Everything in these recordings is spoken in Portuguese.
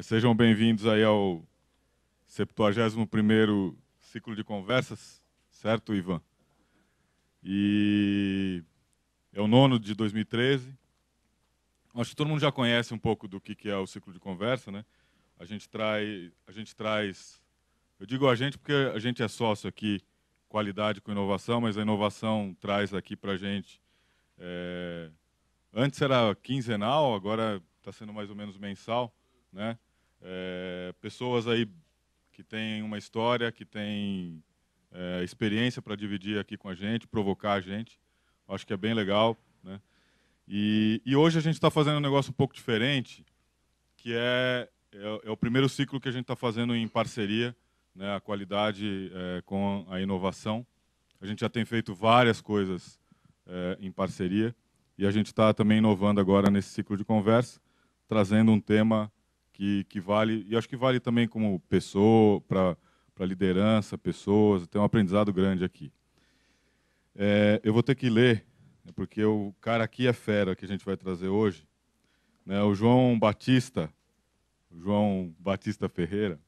Sejam bem-vindos aí ao 71º ciclo de conversas, certo, Ivan? E é o 9º de 2013. Acho que todo mundo já conhece um pouco do que é o ciclo de conversa, né? A gente traz, eu digo a gente porque a gente é sócio aqui, qualidade com inovação, mas a inovação traz aqui para a gente, antes era quinzenal, agora está sendo mais ou menos mensal, né? Pessoas aí que têm uma história, que têm experiência para dividir aqui com a gente, provocar a gente. Acho que é bem legal, né? E hoje a gente está fazendo um negócio um pouco diferente, que é o primeiro ciclo que a gente está fazendo em parceria, né? A qualidade com a inovação. A gente já tem feito várias coisas em parceria e a gente está também inovando agora nesse ciclo de conversa, trazendo um tema que vale, e acho que vale também como pessoa, para liderança, pessoas, tem um aprendizado grande aqui. Eu vou ter que ler, porque o cara aqui é fera que a gente vai trazer hoje, né, o João Batista Ferreira.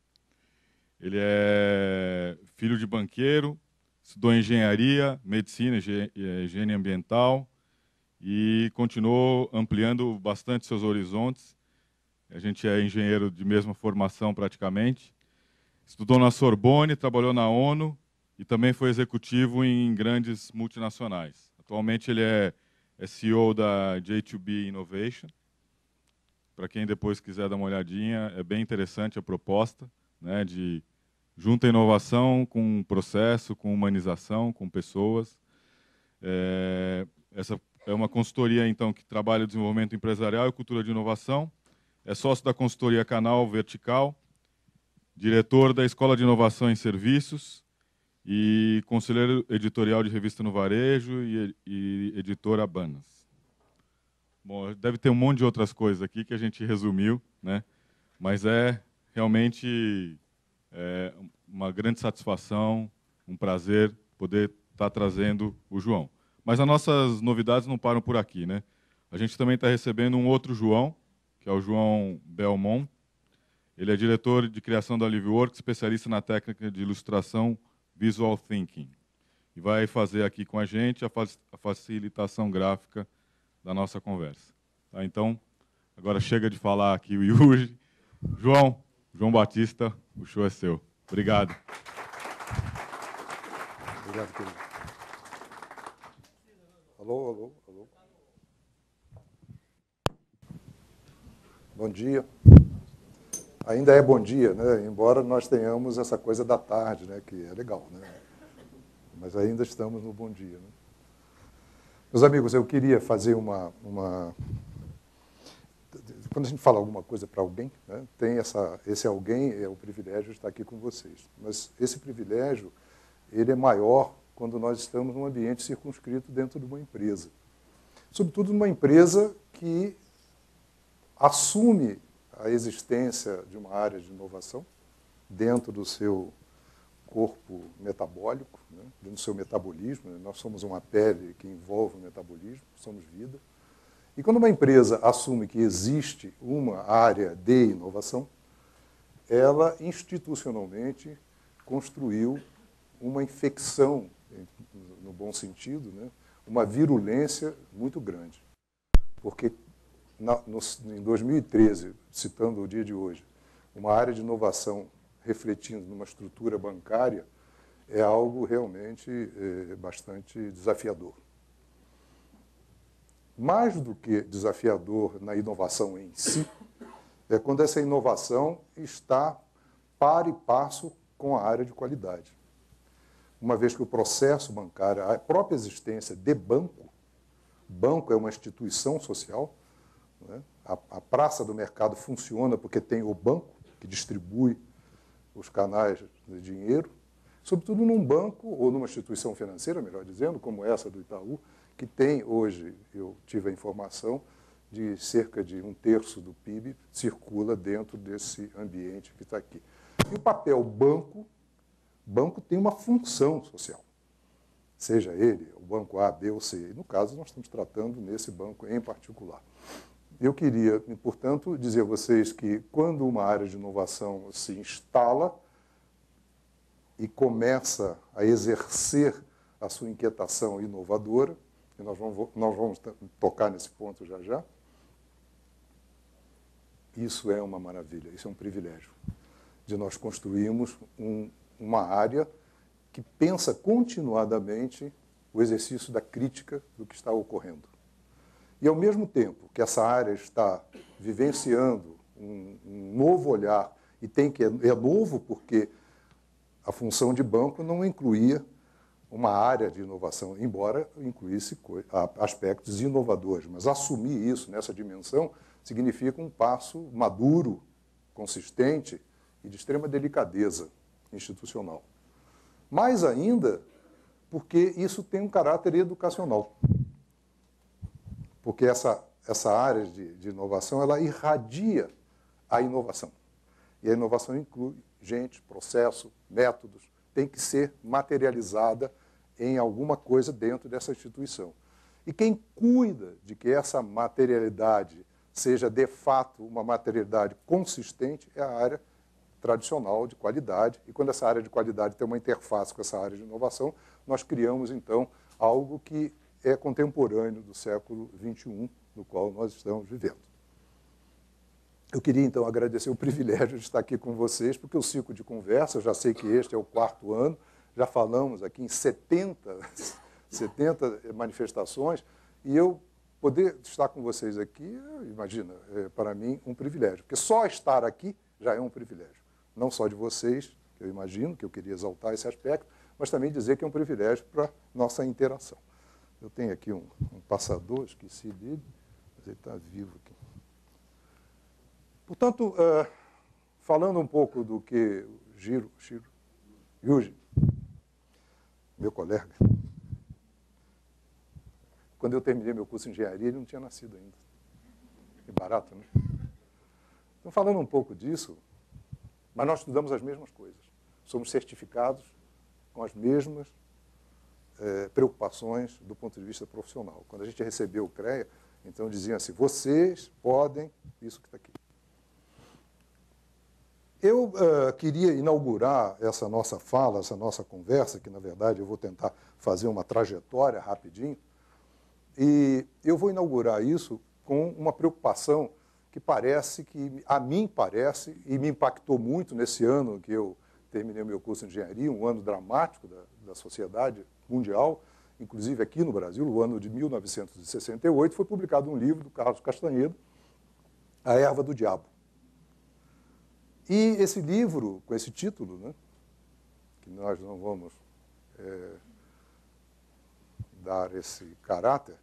Ele é filho de banqueiro, estudou engenharia, medicina, higiene ambiental e continuou ampliando bastante seus horizontes. A gente é engenheiro de mesma formação praticamente. Estudou na Sorbonne, trabalhou na ONU e também foi executivo em grandes multinacionais. Atualmente ele é CEO da J2B Innovation. Para quem depois quiser dar uma olhadinha, é bem interessante a proposta, né, de junta inovação com processo, com humanização, com pessoas. Essa é uma consultoria, então, que trabalha o desenvolvimento empresarial e cultura de inovação. É sócio da consultoria Canal Vertical, diretor da Escola de Inovação em Serviços e conselheiro editorial de Revista no Varejo e editora Banas. Bom, deve ter um monte de outras coisas aqui que a gente resumiu, né? Mas é realmente uma grande satisfação, um prazer poder estar trazendo o João. Mas as nossas novidades não param por aqui, né? A gente também está recebendo um outro João, que é o João Belmont. Ele é diretor de criação da LiveWorks, especialista na técnica de ilustração Visual Thinking. E vai fazer aqui com a gente a facilitação gráfica da nossa conversa. Tá? Então, agora chega de falar aqui o Yuri. João Batista, o show é seu. Obrigado. Obrigado, querido. Alô, alô, alô. Bom dia. Ainda é bom dia, né? Embora nós tenhamos essa coisa da tarde, né? Que é legal, né? Mas ainda estamos no bom dia, né? Meus amigos, eu queria fazer Quando a gente fala alguma coisa para alguém, né, tem esse alguém é o privilégio de estar aqui com vocês. Mas esse privilégio, ele é maior quando nós estamos num ambiente circunscrito dentro de uma empresa. Sobretudo numa empresa que assume a existência de uma área de inovação dentro do seu corpo metabólico, né, dentro do seu metabolismo. Nós somos uma pele que envolve o metabolismo, somos vida. E quando uma empresa assume que existe uma área de inovação, ela institucionalmente construiu uma infecção, no bom sentido, né, uma virulência muito grande. Porque em 2013, citando o dia de hoje, uma área de inovação refletindo numa estrutura bancária é algo realmente bastante desafiador. Mais do que desafiador na inovação em si, é quando essa inovação está par e passo com a área de qualidade. Uma vez que o processo bancário, a própria existência de banco é uma instituição social, né? A praça do mercado funciona porque tem o banco que distribui os canais de dinheiro, sobretudo num banco ou numa instituição financeira, melhor dizendo, como essa do Itaú, que tem hoje, eu tive a informação, de cerca de 1/3 do PIB circula dentro desse ambiente que está aqui. E o papel banco tem uma função social, seja ele o banco A, B ou C. E no caso, nós estamos tratando nesse banco em particular. Eu queria, portanto, dizer a vocês que quando uma área de inovação se instala e começa a exercer a sua inquietação inovadora, e nós vamos tocar nesse ponto já já, isso é uma maravilha, isso é um privilégio, de nós construirmos uma área que pensa continuadamente o exercício da crítica do que está ocorrendo. E, ao mesmo tempo que essa área está vivenciando um novo olhar, e é novo porque a função de banco não incluía uma área de inovação, embora incluísse aspectos inovadores. Mas assumir isso nessa dimensão significa um passo maduro, consistente e de extrema delicadeza institucional. Mais ainda, porque isso tem um caráter educacional. Porque essa área de inovação, ela irradia a inovação. E a inovação inclui gente, processo, métodos, tem que ser materializada em alguma coisa dentro dessa instituição. E quem cuida de que essa materialidade seja, de fato, uma materialidade consistente é a área tradicional de qualidade. E quando essa área de qualidade tem uma interface com essa área de inovação, nós criamos, então, algo que é contemporâneo do século XXI, no qual nós estamos vivendo. Eu queria, então, agradecer o privilégio de estar aqui com vocês, porque o ciclo de conversa, eu já sei que este é o 4º ano, já falamos aqui em 70 manifestações, e eu poder estar com vocês aqui, imagina, é para mim um privilégio, porque só estar aqui já é um privilégio. Não só de vocês, que eu imagino, que eu queria exaltar esse aspecto, mas também dizer que é um privilégio para a nossa interação. Eu tenho aqui um passador, esqueci dele, mas ele está vivo aqui. Portanto, falando um pouco do que o Yuji, meu colega, quando eu terminei meu curso de engenharia, ele não tinha nascido ainda. Que barato, né? Então, falando um pouco disso, mas nós estudamos as mesmas coisas. Somos certificados com as mesmas preocupações do ponto de vista profissional. Quando a gente recebeu o CREA, então diziam assim, vocês podem, isso que está aqui. Eu queria inaugurar essa nossa fala, essa nossa conversa, que na verdade eu vou tentar fazer uma trajetória rapidinho, e eu vou inaugurar isso com uma preocupação que a mim parece, e me impactou muito nesse ano que eu terminei o meu curso de engenharia, um ano dramático da sociedade mundial, inclusive aqui no Brasil, no ano de 1968, foi publicado um livro do Carlos Castanhedo, A Erva do Diabo. E esse livro, com esse título, né, que nós não vamos dar esse caráter,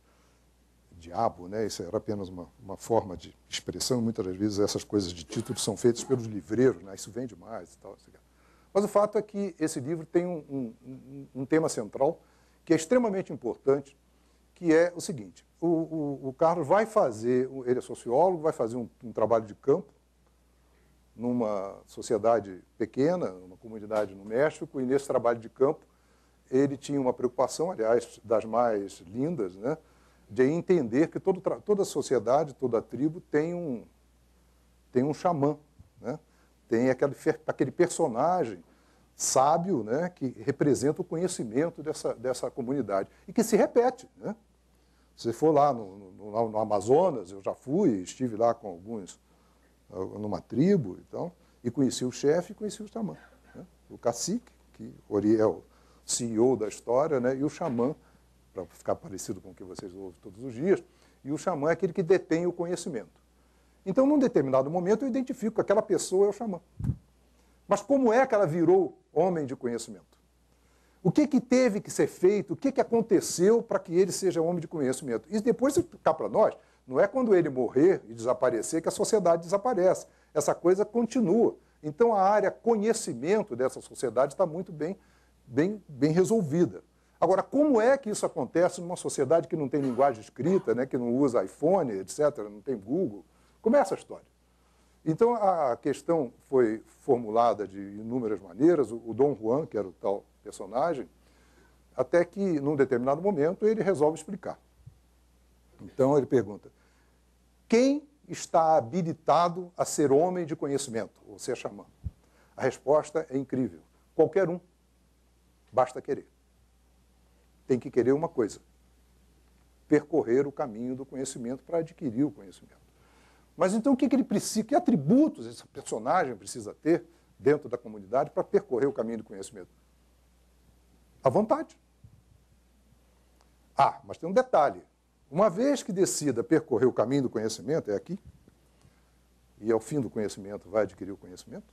diabo, né, isso era apenas uma forma de expressão, muitas das vezes essas coisas de título são feitas pelos livreiros, né, isso vende mais e tal. Mas o fato é que esse livro tem um tema central que é extremamente importante, que é o seguinte, o Carlos vai fazer, ele é sociólogo, vai fazer um trabalho de campo, numa sociedade pequena, numa comunidade no México, e nesse trabalho de campo ele tinha uma preocupação, aliás, das mais lindas, né, de entender que toda a sociedade, toda a tribo tem um xamã, né, tem aquele personagem sábio, né, que representa o conhecimento dessa comunidade e que se repete. Né. Se for lá no Amazonas, eu já fui, estive lá com alguns numa tribo e conheci o chefe e conheci o xamã. Né? O cacique, que é o CEO da história, né? E o xamã, para ficar parecido com o que vocês ouvem todos os dias, e o xamã é aquele que detém o conhecimento. Então, num determinado momento, eu identifico que aquela pessoa é o xamã. Mas como é que ela virou homem de conhecimento? O que teve que ser feito, o que aconteceu para que ele seja homem de conhecimento? E depois, cá para nós, não é quando ele morrer e desaparecer que a sociedade desaparece. Essa coisa continua. Então, a área conhecimento dessa sociedade está muito bem resolvida. Agora, como é que isso acontece numa sociedade que não tem linguagem escrita, né, que não usa iPhone, etc., não tem Google? Como é essa história? Então, a questão foi formulada de inúmeras maneiras. O Dom Juan, que era o tal personagem, até que, num determinado momento, ele resolve explicar. Então, ele pergunta, Quem está habilitado a ser homem de conhecimento, ou ser xamã? A resposta é incrível. Qualquer um. Basta querer. Tem que querer uma coisa: percorrer o caminho do conhecimento para adquirir o conhecimento. Mas então o que ele precisa, que atributos esse personagem precisa ter dentro da comunidade para percorrer o caminho do conhecimento? A vontade. Ah, mas tem um detalhe. Uma vez que decida percorrer o caminho do conhecimento, é aqui, e ao fim do conhecimento vai adquirir o conhecimento,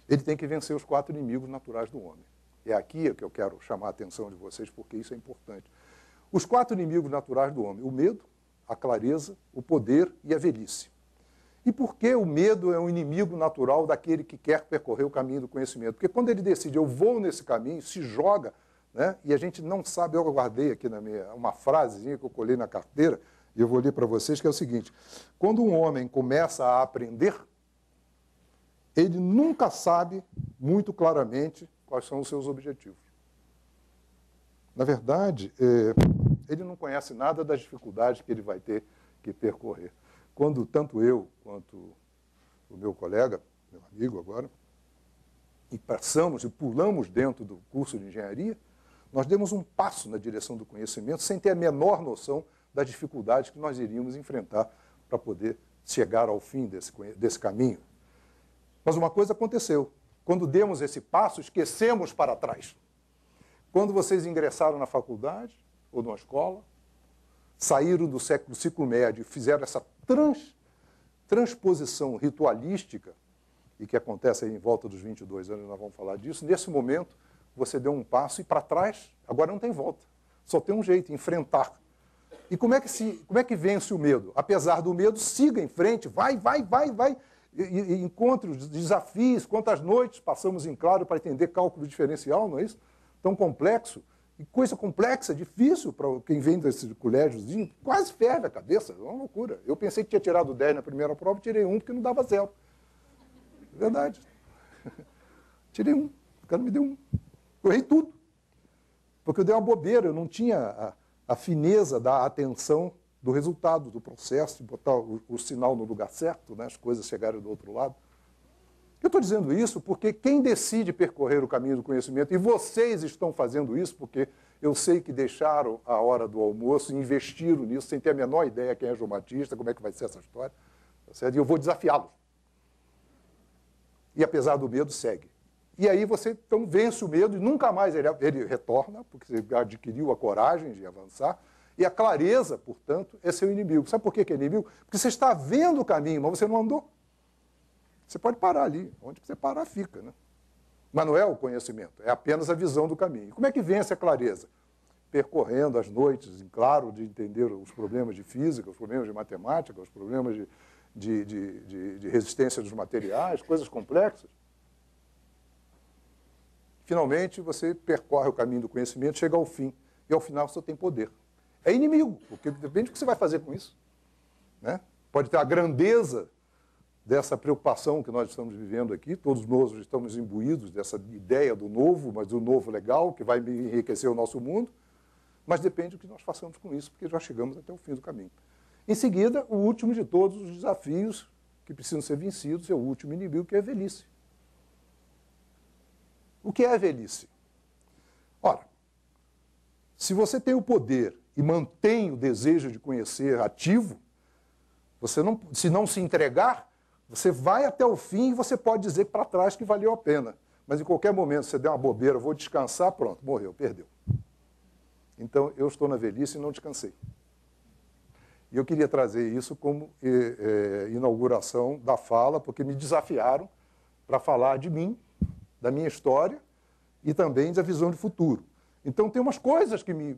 ele tem que vencer os 4 inimigos naturais do homem. É aqui que eu quero chamar a atenção de vocês, porque isso é importante. Os 4 inimigos naturais do homem: o medo, a clareza, o poder e a velhice. E por que o medo é um inimigo natural daquele que quer percorrer o caminho do conhecimento? Porque quando ele decide, eu vou nesse caminho, se joga, né? E a gente não sabe, eu guardei aqui na minha, uma frasezinha que eu colei na carteira, e eu vou ler para vocês, que é o seguinte: quando um homem começa a aprender, ele nunca sabe muito claramente quais são os seus objetivos. Na verdade, ele não conhece nada das dificuldades que ele vai ter que percorrer. Quando tanto eu quanto o meu colega, meu amigo agora, e passamos e pulamos dentro do curso de engenharia, nós demos um passo na direção do conhecimento sem ter a menor noção das dificuldades que nós iríamos enfrentar para poder chegar ao fim desse caminho. Mas uma coisa aconteceu. Quando demos esse passo, esquecemos para trás. Quando vocês ingressaram na faculdade ou numa escola, saíram do ciclo médio e fizeram essa transposição ritualística, e que acontece aí em volta dos 22 anos, nós vamos falar disso, nesse momento você deu um passo e para trás, agora não tem volta. Só tem um jeito: enfrentar. E como é que vence o medo? Apesar do medo, siga em frente, vai. E encontre os desafios. Quantas noites passamos em claro para entender cálculo diferencial, não é isso? Tão complexo. E coisa complexa, difícil para quem vem desse colégiozinho, quase ferve a cabeça, é uma loucura. Eu pensei que tinha tirado 10 na primeira prova e tirei 1 porque não dava 0. Verdade. Tirei 1, o cara me deu 1. Eu errei tudo. Porque eu dei uma bobeira, eu não tinha a fineza da atenção do resultado, do processo, de botar o sinal no lugar certo, né, as coisas chegarem do outro lado. Eu estou dizendo isso porque quem decide percorrer o caminho do conhecimento, e vocês estão fazendo isso, porque eu sei que deixaram a hora do almoço e investiram nisso, sem ter a menor ideia quem é João Batista, como é que vai ser essa história, tá certo? E eu vou desafiá-los. E apesar do medo, segue. E aí você então vence o medo e nunca mais ele retorna, porque você adquiriu a coragem de avançar. E a clareza, portanto, é seu inimigo. Sabe por que é inimigo? Porque você está vendo o caminho, mas você não andou. Você pode parar ali. Onde você parar, fica, né? Mas não é o conhecimento, é apenas a visão do caminho. Como é que vence a clareza? Percorrendo as noites em claro de entender os problemas de física, os problemas de matemática, os problemas de resistência dos materiais, coisas complexas. Finalmente, você percorre o caminho do conhecimento, chega ao fim, e ao final você tem poder. É inimigo, porque depende do que você vai fazer com isso, né? Pode ter a grandeza dessa preocupação que nós estamos vivendo aqui, todos nós estamos imbuídos dessa ideia do novo, mas do novo legal, que vai enriquecer o nosso mundo, mas depende do que nós façamos com isso, porque já chegamos até o fim do caminho. Em seguida, o último de todos os desafios que precisam ser vencidos é o último inimigo, que é a velhice. O que é a velhice? Ora, se você tem o poder e mantém o desejo de conhecer ativo, você não, se não se entregar, você vai até o fim e você pode dizer para trás que valeu a pena. Mas em qualquer momento você der uma bobeira, vou descansar, pronto, morreu, perdeu. Então eu estou na velhice e não descansei. E eu queria trazer isso como inauguração da fala, porque me desafiaram para falar de mim, da minha história e também da visão de futuro. Então, tem umas coisas que me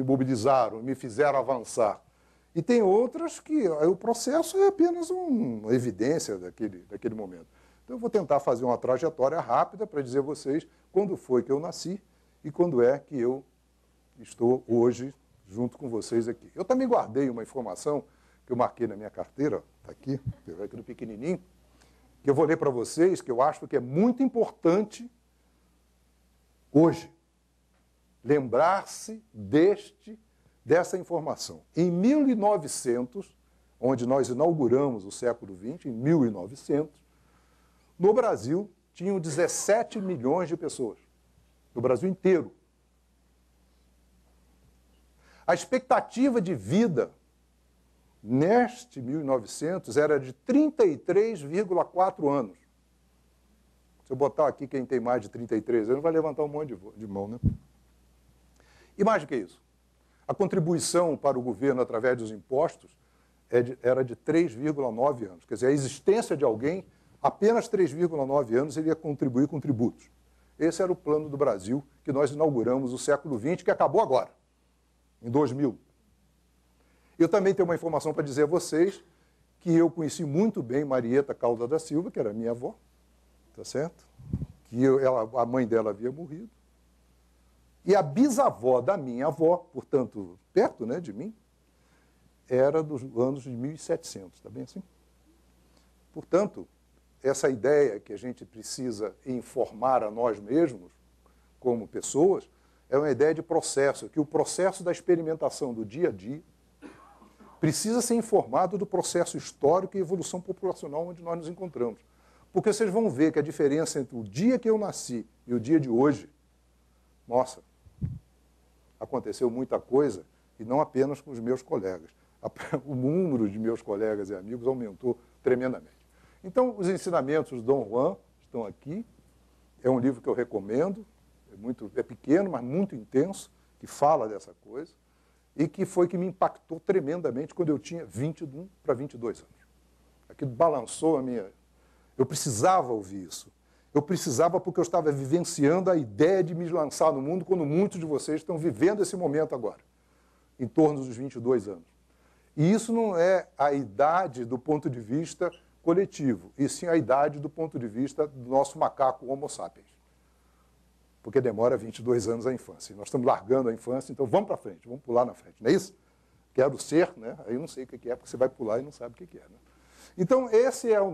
mobilizaram, me fizeram avançar. E tem outras que o processo é apenas uma evidência daquele momento. Então, eu vou tentar fazer uma trajetória rápida para dizer a vocês quando foi que eu nasci e quando é que eu estou hoje junto com vocês aqui. Eu também guardei uma informação que eu marquei na minha carteira, está aqui, aqui no pequenininho, que eu vou ler para vocês, que eu acho que é muito importante hoje lembrar-se deste dessa informação. Em 1900, onde nós inauguramos o século XX, em 1900, no Brasil tinham 17 milhões de pessoas, no Brasil inteiro. A expectativa de vida neste 1900 era de 33,4 anos. Se eu botar aqui quem tem mais de 33 anos, vai levantar um monte de mão, né? E mais do que isso, a contribuição para o governo através dos impostos era de 3,9 anos. Quer dizer, a existência de alguém, apenas 3,9 anos, ele ia contribuir com tributos. Esse era o plano do Brasil, que nós inauguramos o século XX, que acabou agora, em 2000. Eu também tenho uma informação para dizer a vocês que eu conheci muito bem Marieta Caldas da Silva, que era minha avó, tá certo? A mãe dela havia morrido. E a bisavó da minha avó, portanto, perto, né, de mim, era dos anos de 1700, tá bem assim? Portanto, essa ideia que a gente precisa informar a nós mesmos, como pessoas, é uma ideia de processo, que o processo da experimentação do dia a dia precisa ser informado do processo histórico e evolução populacional onde nós nos encontramos. Porque vocês vão ver que a diferença entre o dia que eu nasci e o dia de hoje, nossa, aconteceu muita coisa, e não apenas com os meus colegas. O número de meus colegas e amigos aumentou tremendamente. Então, os ensinamentos do Dom Juan estão aqui. É um livro que eu recomendo, é pequeno, mas muito intenso, que fala dessa coisa, e que foi que me impactou tremendamente quando eu tinha 21 para 22 anos. Aquilo balançou a minha... Eu precisava ouvir isso. Eu precisava porque eu estava vivenciando a ideia de me lançar no mundo quando muitos de vocês estão vivendo esse momento agora, em torno dos 22 anos. E isso não é a idade do ponto de vista coletivo, e sim a idade do ponto de vista do nosso macaco Homo sapiens. Porque demora 22 anos a infância. E nós estamos largando a infância, então vamos para frente, vamos pular na frente, não é isso? Quero ser, né? Aí eu não sei o que é, porque você vai pular e não sabe o que é. Né? Então, esse é a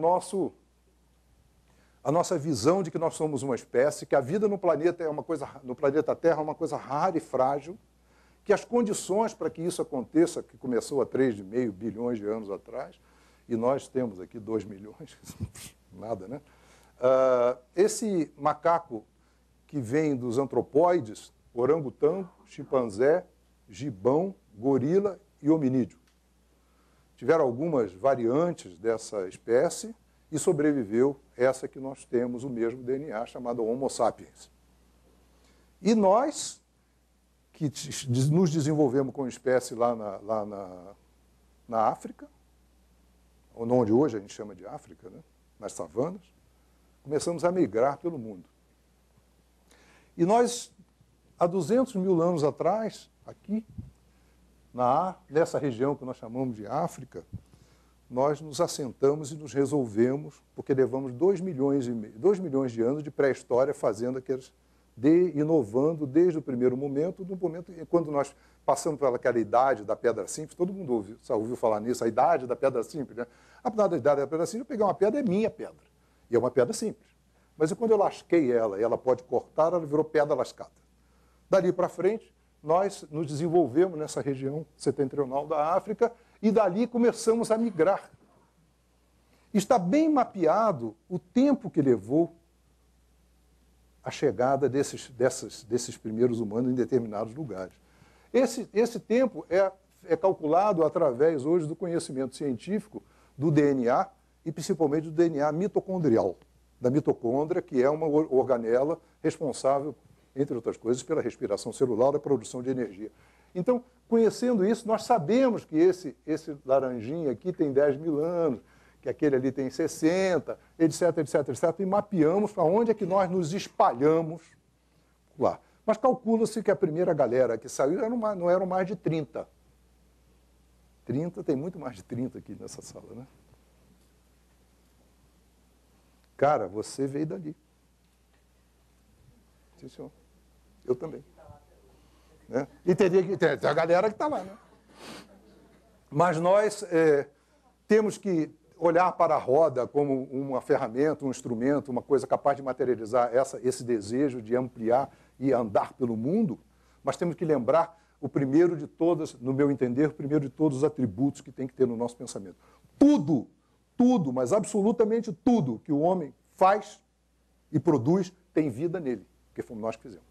nossa visão de que nós somos uma espécie, que a vida no planeta no planeta Terra é uma coisa rara e frágil, que as condições para que isso aconteça, que começou há 3,5 bilhões de anos atrás, e nós temos aqui 2 milhões, nada, né? Esse macaco que vem dos antropóides, orangotango, chimpanzé, gibão, gorila e hominídeo. Tiveram algumas variantes dessa espécie e sobreviveu essa que nós temos o mesmo DNA, chamada Homo sapiens. E nós, que nos desenvolvemos como espécie lá na África, onde hoje a gente chama de África, né? Nas savanas, começamos a migrar pelo mundo. E nós, há 200 mil anos atrás, aqui, nessa região que nós chamamos de África, nós nos assentamos e nos resolvemos, porque levamos 2 milhões de anos de pré-história fazendo inovando desde o primeiro momento, quando nós passamos pelaquela idade da pedra simples, todo mundo ouviu falar nisso, a idade da pedra simples, né? A idade da pedra simples, eu peguei uma pedra, é minha pedra, e é uma pedra simples. Mas quando eu lasquei ela, e ela pode cortar, ela virou pedra lascada. Dali para frente, nós nos desenvolvemos nessa região setentrional da África, e dali começamos a migrar. Está bem mapeado o tempo que levou a chegada desses primeiros humanos em determinados lugares. Esse tempo é calculado através, hoje, do conhecimento científico do DNA, e principalmente do DNA mitocondrial, da mitocôndria, que é uma organela responsável, entre outras coisas, pela respiração celular e a produção de energia. Então, conhecendo isso, nós sabemos que esse laranjinha aqui tem 10 mil anos, que aquele ali tem 60, etc, etc, etc, e mapeamos para onde é que nós nos espalhamos lá. Mas calcula-se que a primeira galera que saiu não eram mais de 30. 30, tem muito mais de 30 aqui nessa sala, né? Cara, você veio dali. Sim, senhor. Eu também. Né? E tem a galera que está lá, né? Mas nós temos que olhar para a roda como uma ferramenta, um instrumento, uma coisa capaz de materializar esse desejo de ampliar e andar pelo mundo, mas temos que lembrar o primeiro de todas, no meu entender, o primeiro de todos os atributos que tem que ter no nosso pensamento. Tudo, tudo, mas absolutamente tudo que o homem faz e produz tem vida nele, porque fomos nós que fizemos.